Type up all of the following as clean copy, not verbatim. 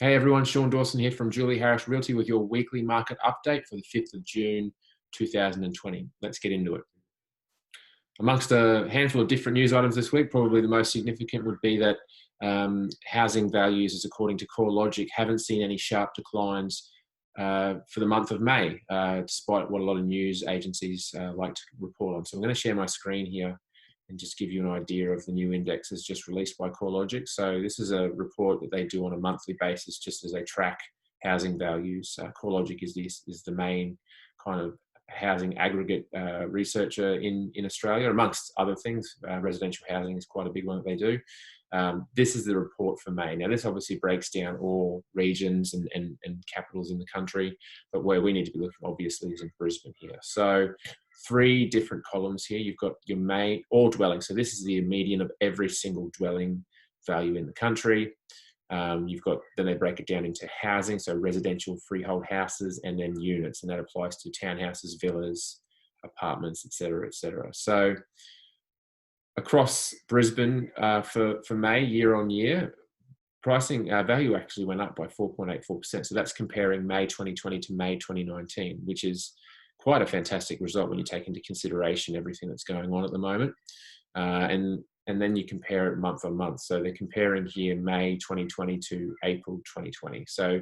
Hey everyone, Sean Dawson here from Julie Harris Realty with your weekly market update for the 5th of June 2020. Let's get into it. Amongst a handful of different news items this week, probably the most significant would be that housing values, as according to CoreLogic, haven't seen any sharp declines for the month of May, despite what a lot of news agencies like to report on. So I'm going to share my screen here and just give you an idea of the new indexes just released by CoreLogic. So this is a report that they do on a monthly basis, just as they track housing values. CoreLogic is the main kind of housing aggregate researcher in Australia, amongst other things. Residential housing is quite a big one that they do. This is the report for May. Now, this obviously breaks down all regions and capitals in the country, but where we need to be looking, obviously, is in Brisbane here. So 3 different columns here. You've got your May, all dwellings. So this is the median of every single dwelling value in the country. Then they break it down into housing, so residential freehold houses, and then units, and that applies to townhouses, villas, apartments, etc., etc. So across Brisbane for May, year on year, pricing value actually went up by 4.84%. So that's comparing May 2020 to May 2019, which is quite a fantastic result when you take into consideration everything that's going on at the moment. And then you compare it month on month. So they're comparing here May 2020 to April 2020. So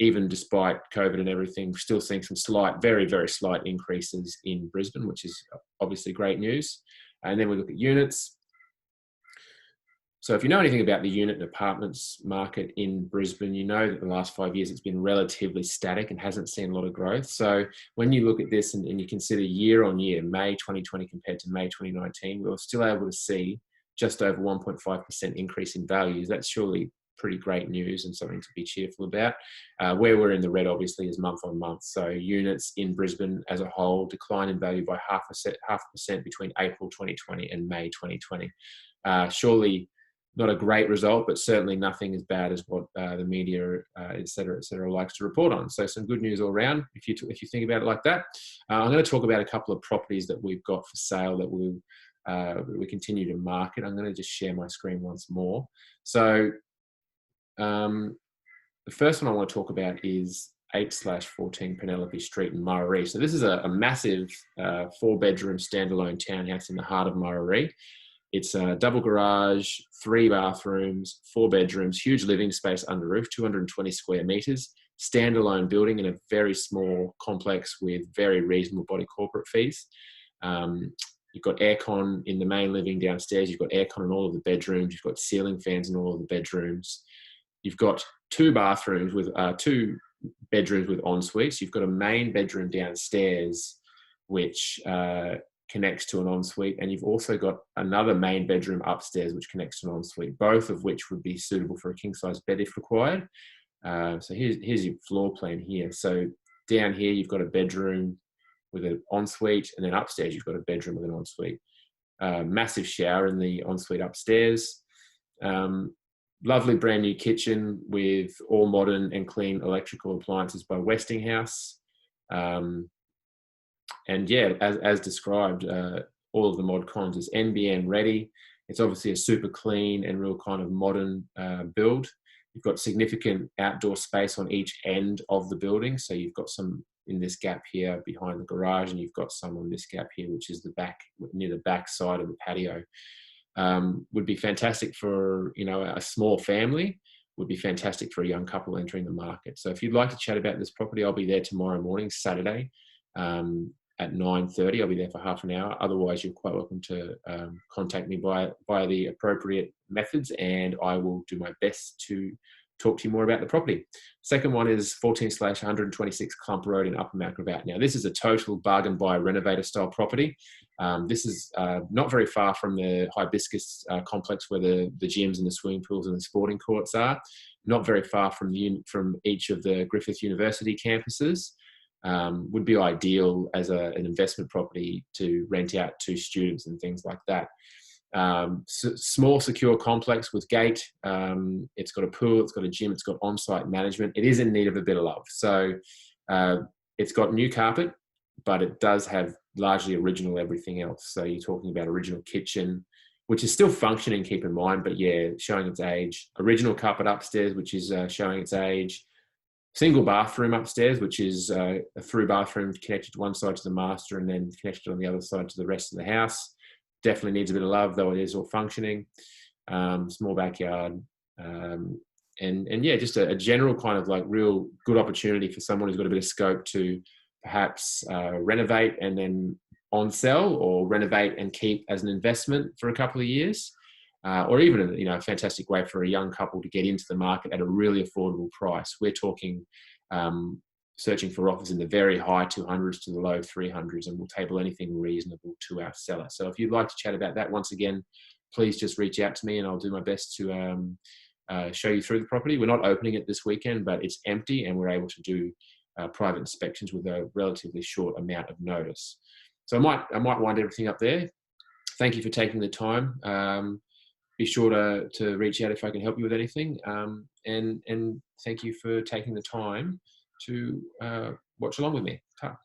even despite COVID and everything, we're still seeing some slight, very, very slight increases in Brisbane, which is obviously great news. And then we look at units. So if you know anything about the unit and apartments market in Brisbane, you know that the last 5 years it's been relatively static and hasn't seen a lot of growth. So when you look at this and you consider year on year, May 2020 compared to May 2019, we were still able to see just over 1.5% increase in values. That's surely pretty great news and something to be cheerful about. Where we're in the red, obviously, is month on month. So units in Brisbane as a whole decline in value by half a percent between April 2020 and May 2020. Surely not a great result, but certainly nothing as bad as what the media, et cetera, likes to report on. So some good news all around if you think about it like that. I'm going to talk about a couple of properties that we've got for sale that we continue to market. I'm going to just share my screen once more. So the first one I want to talk about is 8/14 Penelope Street in Murarrie. So this is a massive 4-bedroom standalone townhouse in the heart of Murarrie. It's a double garage, 3 bathrooms, 4 bedrooms, huge living space under roof, 220 square meters, standalone building in a very small complex with very reasonable body corporate fees. You've got aircon in the main living downstairs. You've got aircon in all of the bedrooms. You've got ceiling fans in all of the bedrooms. You've got 2 bathrooms with 2 bedrooms with en suites. You've got a main bedroom downstairs, which connects to an ensuite, and you've also got another main bedroom upstairs which connects to an ensuite, both of which would be suitable for a king-size bed if required. So here's your floor plan here. So down here you've got a bedroom with an ensuite, and then upstairs you've got a bedroom with an ensuite. Massive shower in the ensuite upstairs. Lovely brand new kitchen with all modern and clean electrical appliances by Westinghouse. And yeah, as described, all of the mod cons is NBN ready. It's obviously a super clean and real kind of modern build. You've got significant outdoor space on each end of the building. So you've got some in this gap here behind the garage, and you've got some on this gap here, which is the back, near the back side of the patio. Would be fantastic for, a small family. Would be fantastic for a young couple entering the market. So if you'd like to chat about this property, I'll be there tomorrow morning, Saturday, at 9:30. I'll be there for half an hour. Otherwise, you're quite welcome to contact me via the appropriate methods, and I will do my best to talk to you more about the property. Second one is 14/126 Clump Road in Upper Mount Gravatt. Now, this is a total bargain buy renovator style property. This is not very far from the Hibiscus complex where the gyms and the swimming pools and the sporting courts are. Not very far from each of the Griffith University campuses. Would be ideal as an investment property to rent out to students and things like that. Small, secure complex with gate. It's got a pool, it's got a gym, it's got on-site management. It is in need of a bit of love. So it's got new carpet, but it does have largely original everything else. So you're talking about original kitchen, which is still functioning, keep in mind, but yeah, showing its age. Original carpet upstairs, which is showing its age. Single bathroom upstairs, which is a through bathroom connected to one side to the master and then connected on the other side to the rest of the house. Definitely needs a bit of love, though it is all functioning. Small backyard. And yeah, just a general kind of like real good opportunity for someone who's got a bit of scope to perhaps renovate and then on sell, or renovate and keep as an investment for a couple of years. Or even a fantastic way for a young couple to get into the market at a really affordable price. We're talking searching for offers in the very high 200s to the low 300s, and we'll table anything reasonable to our seller. So if you'd like to chat about that, once again, please just reach out to me and I'll do my best to show you through the property. We're not opening it this weekend, but it's empty and we're able to do private inspections with a relatively short amount of notice. So I might wind everything up there. Thank you for taking the time. Be sure to reach out if I can help you with anything. And thank you for taking the time to watch along with me. Ta.